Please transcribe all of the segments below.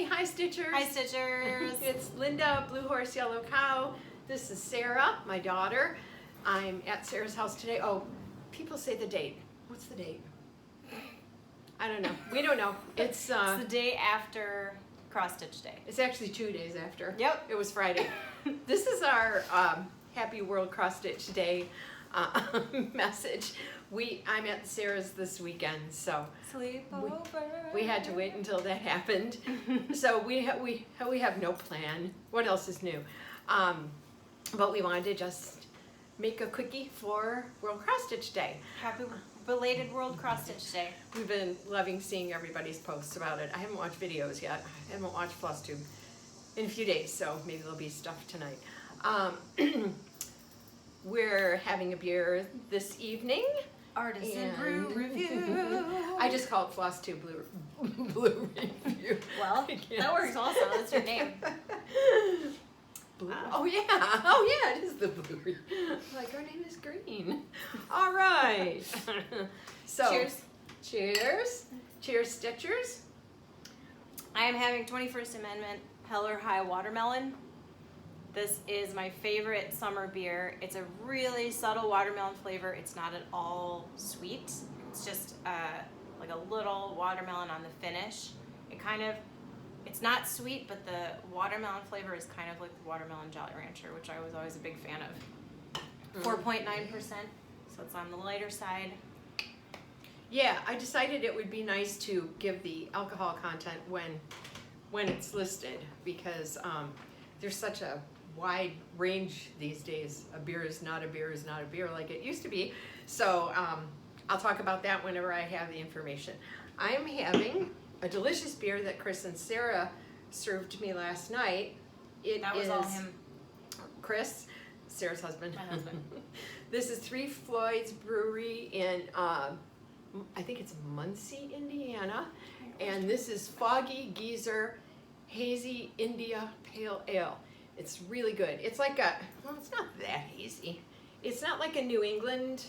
Hi Stitchers. Hi Stitchers. It's Linda, Blue Horse Yellow Cow. This is Sarah, my daughter. I'm at Sarah's house today. Oh, people say the date. What's the date? I don't know. We don't know. It's the day after Cross Stitch Day. It's actually 2 days after. Yep. It was Friday. This is our Happy World Cross Stitch Day message. I'm at Sarah's this weekend, so Sleepover. we had to wait until that happened. So we have no plan. What else is new? But we wanted to just make a quickie for World Cross Stitch Day. Happy belated World Cross Stitch Day. We've been loving seeing everybody's posts about it. I haven't watched videos yet. I haven't watched FlossTube in a few days, so maybe there'll be stuff tonight. We're having a beer this evening. Artisan Brew Review. I just call it FlossTube Blue Review. Well, that works also. That's your name. Blue? Oh yeah, it is the blue. Like our name is green. All right. So cheers, Stitchers. I am having 21st Amendment Heller High Watermelon. This is my favorite summer beer. It's a really subtle watermelon flavor. It's not at all sweet. It's just like a little watermelon on the finish. It's not sweet, but the watermelon flavor is kind of like the watermelon Jolly Rancher, which I was always a big fan of. 4.9%, so it's on the lighter side. Yeah, I decided it would be nice to give the alcohol content when it's listed, because there's such a wide range these days. A beer is not a beer is not a beer like it used to be. So I'll talk about that whenever I have the information. I am having a delicious beer that Chris and Sarah served me last night. That was all him. Chris, Sarah's husband. My husband. This is Three Floyds Brewery in, I think it's Muncie, Indiana. And this is Foggy Geezer Hazy India Pale Ale. It's really good. It's like it's not that hazy. It's not like a New England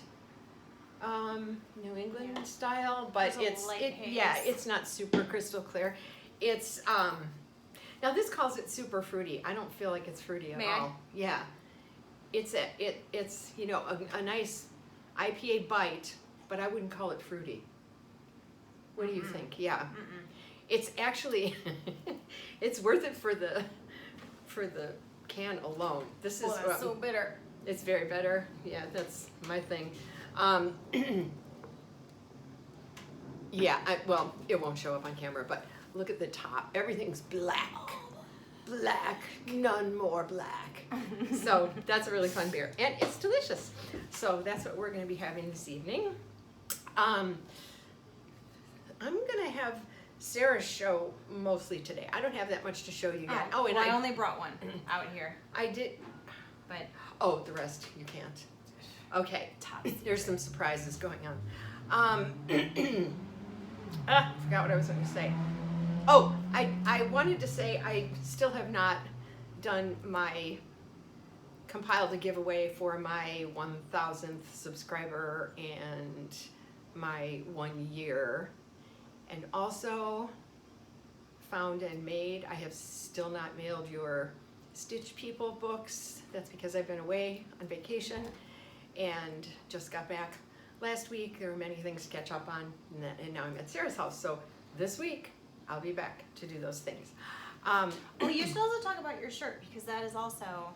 style, but it's not super crystal clear. It's now this calls it super fruity. I don't feel like it's fruity at all. Yeah, it's a nice IPA bite, but I wouldn't call it fruity. What do you think? Yeah, it's actually it's worth it for the can alone. This is so bitter. It's very bitter. Yeah, that's my thing. Yeah, well, it won't show up on camera, but look at the top. Everything's black. Black, none more black. So that's a really fun beer, and it's delicious. So that's what we're going to be having this evening. I'm going to have Sarah's show mostly today. I don't have that much to show you yet. Oh, and I only brought one out here. I did, but the rest you can't. Okay, there's some surprises going on. Forgot what I was going to say. Oh, I wanted to say I still have not done my compiled a giveaway for my 1,000th subscriber and my 1 year. And also found and made, I have still not mailed your Stitch People books. That's because I've been away on vacation and just got back last week. There were many things to catch up on, and now I'm at Sarah's house. So this week, I'll be back to do those things. Well, you're supposed to talk about your shirt, because that is also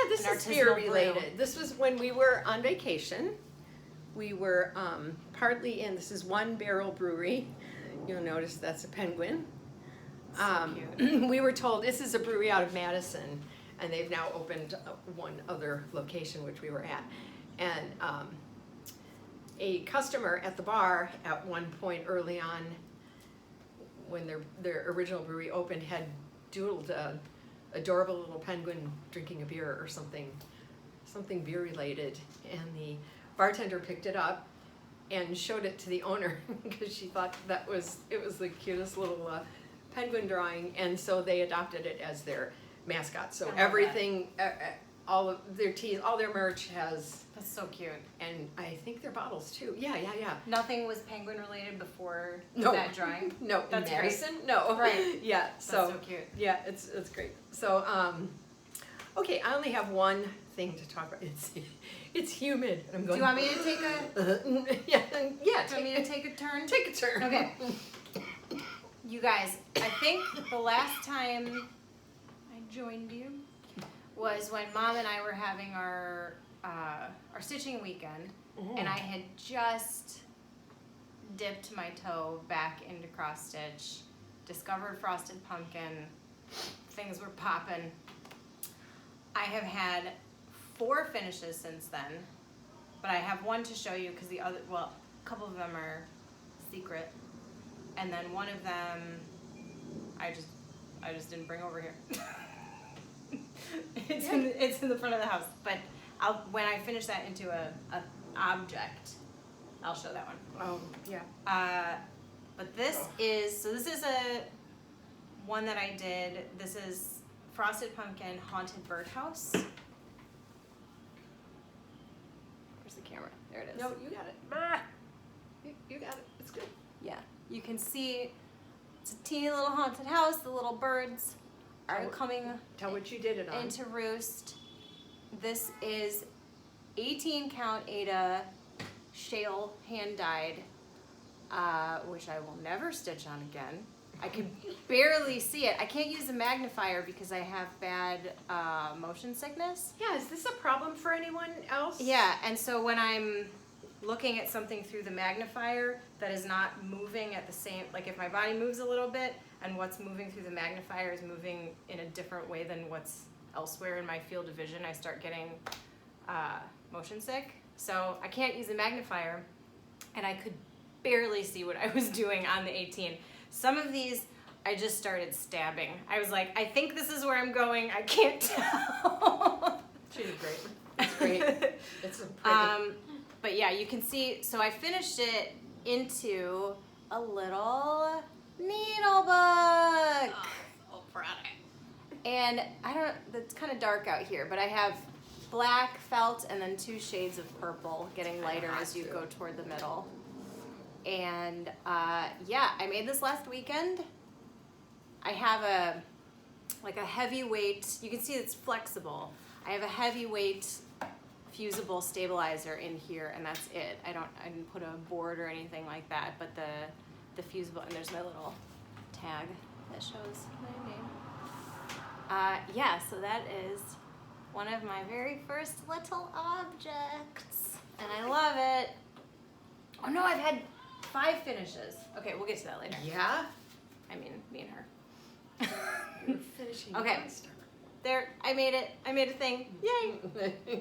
this is beer related. This was when we were on vacation. We were partly in, this is One Barrel Brewery. You'll notice that's a penguin. So cute. We were told this is a brewery out of Madison, and they've now opened one other location, which we were at. And a customer at the bar at one point early on, when their original brewery opened, had doodled a adorable little penguin drinking a beer or something beer related, and the bartender picked it up and showed it to the owner because she thought it was the cutest little penguin drawing, and so they adopted it as their mascot. So everything, all of their teas, all their merch has, That's so cute. and I think their bottles too. Yeah. Nothing was penguin related before No. that drawing. No, That's Madison? No. Right. Yeah, That's so cute. yeah, it's great. So, okay, I only have one thing to talk about. It's humid. And I'm Do going. you want me to take a? yeah. Do you want me to take a turn? Take a turn. Okay. You guys, I think the last time I joined you was when Mom and I were having our stitching weekend, and I had just dipped my toe back into cross stitch, discovered frosted pumpkin, things were popping. I have had 4 finishes since then, but I have one to show you because the other, well, a couple of them are secret, and then one of them I just didn't bring over here. It's in the front of the house, but when I finish that into a object, I'll show that one. Oh, yeah. But this is a one that I did. This is Frosted Pumpkin Haunted Birdhouse. Where's the camera? There it is. No, you got it. You got it. It's good. Yeah, you can see it's a teeny little haunted house. The little birds are coming Tell what you did it on. into roost. This is 18 count Ada shale hand dyed, which I will never stitch on again. I can barely see it. I can't use a magnifier because I have bad motion sickness. Yeah, is this a problem for anyone else? Yeah, and so when I'm looking at something through the magnifier that is not moving at the same, like if my body moves a little bit and what's moving through the magnifier is moving in a different way than what's elsewhere in my field of vision, I start getting motion sick. So I can't use a magnifier, and I could barely see what I was doing on the 18. Some of these I just started stabbing. I was like, I think this is where I'm going. I can't tell. She did great. It's great. It's a pretty. But yeah, you can see, so I finished it into a little needle book. Oh, proud of it. And I don't, it's kind of dark out here, but I have black felt and then 2 shades of purple, getting lighter as you go toward the middle. And yeah, I made this last weekend. I have a heavyweight, you can see it's flexible. I have a heavyweight fusible stabilizer in here, and that's it. I didn't put a board or anything like that, but the fusible, and there's my little tag that shows my name. Yeah, so that is one of my very first little objects, and I love it. Oh no, I've had 5 finishes. Okay, we'll get to that later. Yeah? I mean, me and her. You're finishing. Okay. monster. There, I made it. I made a thing. Yay!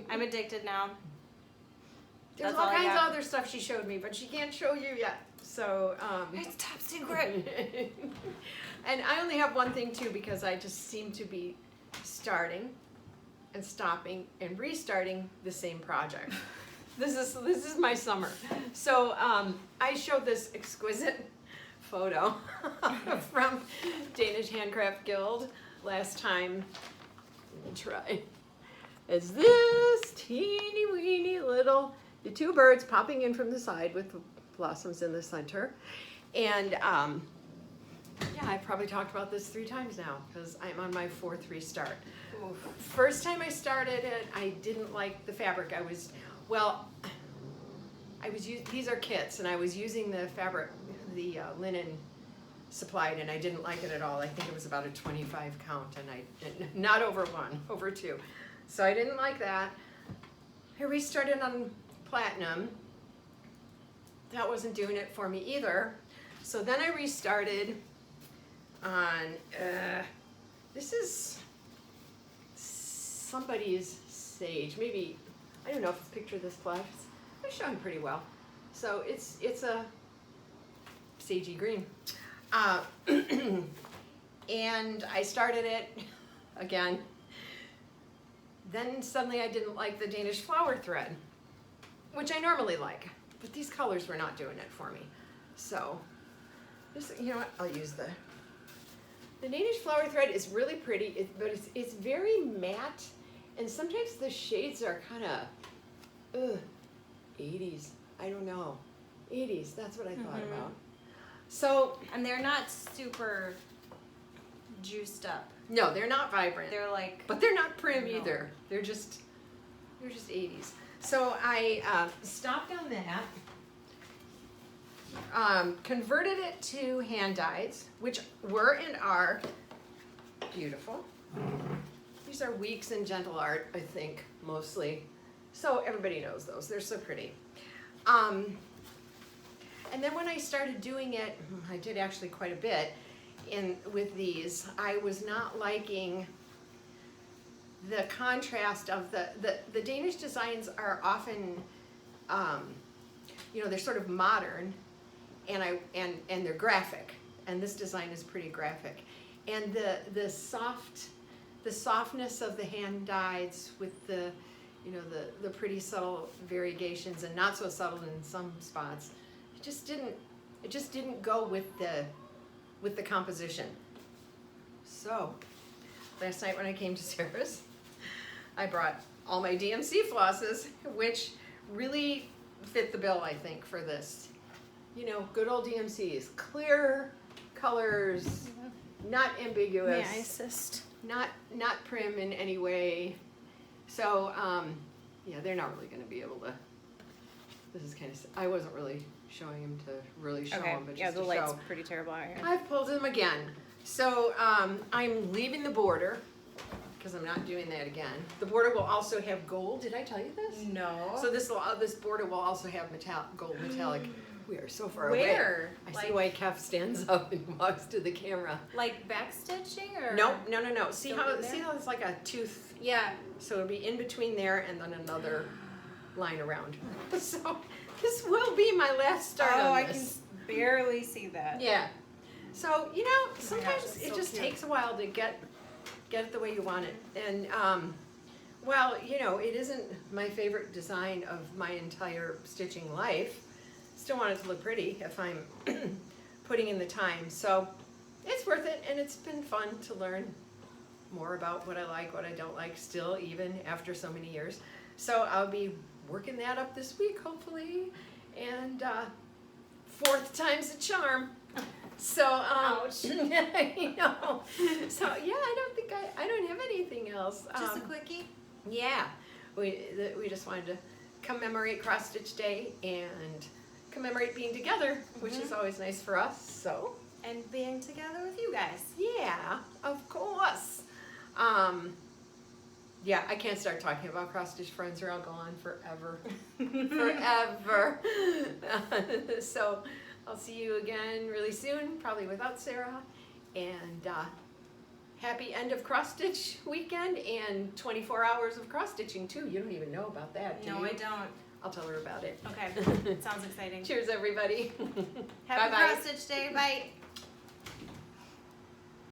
I'm addicted now. There's That's all all I kinds of got. other stuff she showed me, but she can't show you yet. So, It's top secret. and I only have one thing too, because I just seem to be starting and stopping and restarting the same project. This is my summer. So I showed this exquisite photo from Danish Handcraft Guild last time. Let me try. It's this teeny weeny little, the 2 birds popping in from the side with the blossoms in the center. And yeah, I've probably talked about this 3 times now because I'm on my 4th restart. First time I started it, I didn't like the fabric. These are kits, and I was using the fabric, the linen supplied, and I didn't like it at all. I think it was about a 25 count, and not over 1, over 2. So I didn't like that. I restarted on platinum. That wasn't doing it for me either. So then I restarted on, this is somebody's sage. Maybe, I don't know if it's picture this flash. It's showing pretty well. So it's a sagey green. And I started it again. Then suddenly I didn't like the Danish flower thread, which I normally like, but these colors were not doing it for me. So, this, you know what, I'll use the Danish flower thread is really pretty, but it's very matte, And sometimes the shades are kind of, 80s. I don't know. 80s, that's what I thought about. So, And they're not super juiced up. no, they're not vibrant. They're like, But they're not prim No. either. They're just 80s. So I stopped on that. Converted it to hand dyes, which were and are beautiful. These are Weeks and Gentle Art, I think, mostly. So everybody knows those. They're so pretty. And then when I started doing it, I did actually quite a bit with these. I was not liking the contrast of the Danish designs are often, they're sort of modern, and they're graphic, and this design is pretty graphic, and the softness of the hand dyes with the pretty subtle variegations and not so subtle in some spots, it just didn't go with the composition. So last night when I came to Sarah's, I brought all my DMC flosses, which really fit the bill, I think, for this. Good old DMCs, clear colors, not ambiguous, may I assist? not prim in any way. So, they're not really going to be able to. This is kind of. I wasn't really showing him to really show Okay, him, but just yeah, the to light's show. pretty terrible out here. I've pulled them again. So I'm leaving the border because I'm not doing that again. The border will also have gold. Did I tell you this? No. So this border will also have gold metallic. We are so far away. Where? I see why Kev stands up and walks to the camera. Like backstitching or? No. See Still how in there? it's like a tooth. Yeah. So it'll be in between there and then another line around. So this will be my last start on I this. can barely see that. Yeah. So, sometimes that's it so just cute. takes a while to get it the way you want it. And, it isn't my favorite design of my entire stitching life. Still want it to look pretty if I'm putting in the time. So it's worth it, and it's been fun to learn more about what I like, what I don't like still, even after so many years. So I'll be working that up this week, hopefully. And fourth time's a charm. So, Ouch. So yeah, I don't have anything else. Just a quickie. Yeah, we just wanted to commemorate Cross Stitch Day and commemorate being together, which is always nice for us. So, And being together with you guys. yeah, of course. Yeah, I can't start talking about Cross Stitch Friends or I'll go on forever. Forever. So I'll see you again really soon, probably without Sarah. And happy end of cross stitch weekend and 24 hours of cross stitching too. You don't even know about that, do No, you? I don't. I'll tell her about it. Okay. Sounds exciting. Cheers, everybody. Happy Bye-bye. Cross Stitch Day. Bye.